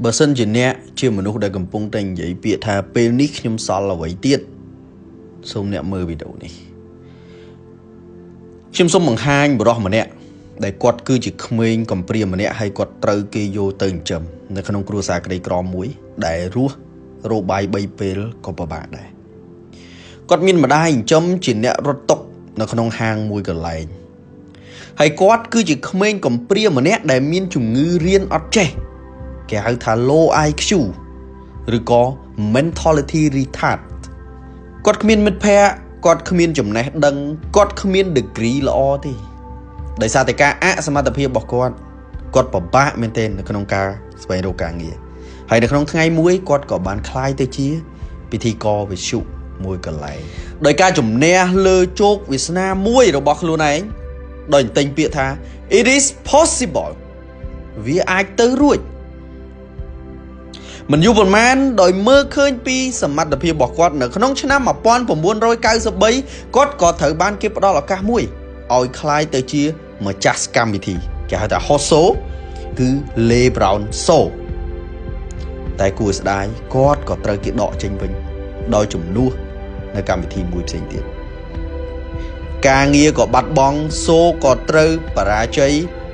បើសិនជាអ្នកជាមនុស្សដែលកំពុងតែនិយាយពាក្យថាពេលនេះខ្ញុំសល់អ្វីទៀតសូមអ្នកមើលវីដេអូនេះខ្ញុំសូមបង្ហាញបុរសម្នាក់ដែលគាត់គឺជាក្មេងកំព្រាម្នាក់ហើយគាត់ត្រូវគេយកទៅចិញ្ចឹមនៅក្នុងគ្រួសារក្រីក្រមួយដែលរស់របាយ3ពេលក៏ពិបាកដែរគាត់មានម្ដាយចិញ្ចឹមជាអ្នករត់តុនៅក្នុងហាងមួយកន្លែងហើយគាត់គឺជាក្មេងកំព្រាម្នាក់ដែលមានជំងឺរៀនអត់ចេះគេហៅថា low IQ ឬក៏ mentality retard គាត់គ្មានមិត្តភ័ក្តិគាត់គ្មានចំណេះដឹងគាត់គ្មាន degree ល្អទេដោយសារតែការអសមត្ថភាពរបស់គាត់ពិបាកមែនទែននៅក្នុងការស្វែងរកការងារហើយនៅក្នុងថ្ងៃមួយគាត់ក៏បានក្លាយទៅជាពិធីករវិទ្យុមួយកន្លែងដោយការជំនះលើជោគវាសនាមួយរបស់ខ្លួនឯងដោយតែងពាក្យថា it is possible វាអាចទៅរួចមិនយូរប៉ុន្មានដោយមើលឃើញពីសមត្ថភាពរបស់គាត់នៅក្នុងឆ្នាំ1993គាត់ក៏ត្រូវបានគេផ្ដល់ឱកាសមួយឲ្យក្លាយទៅជាម្ចាស់កម្មវិធីគេហៅថា host show គឺ Lee Brown Show តែគួរស្ដាយគាត់ក៏ត្រូវគេដកចេញវិញដោយជំនួសនៅកម្មវិធីមួយផ្សេងទៀតការងារក៏បាត់បង់ show ក៏ត្រូវបរាជ័យ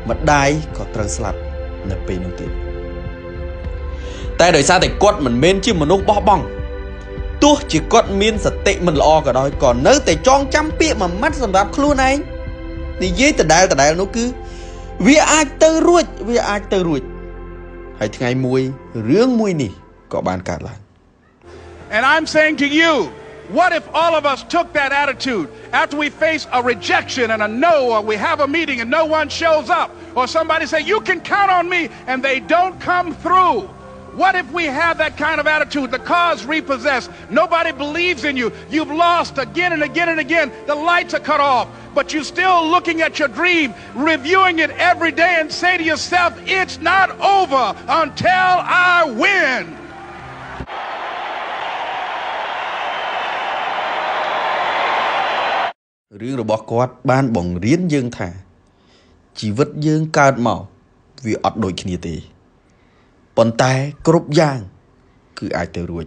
ម្ដាយក៏ត្រូវស្លាប់នៅពេលនោះទៀតតែដោយសារតែគាត់មិនមែនជាមនុស្សបោះបង់ទោះជាគាត់មានសតិមិនល្អក៏ដោយក៏នៅតែចងចាំពាក្យមួយម៉ាត់សម្រាប់ខ្លួនឯងនិយាយដដែលនោះគឺវាអាចទៅរួចហើយថ្ងៃមួយរឿងមួយនេះក៏បានកើតឡើង And I'm saying to you, what if all of us took that attitude after we face a rejection and a no, or we have a meeting and no one shows up, or somebody say you can count on me and they don't come through? What if we have that kind of attitude? The car's repossessed. Nobody believes in you. You've lost again and again and again. The lights are cut off. But you're still looking at your dream, reviewing it every day and say to yourself, it's not over until I win. រឿងរបស់គាត់បានបង្រៀនយើងថាជីវិតយើងកើតមកវាអត់ដូចគ្នាទេប៉ុន្តែគ្រប់យ៉ាងគឺអាចទៅរួច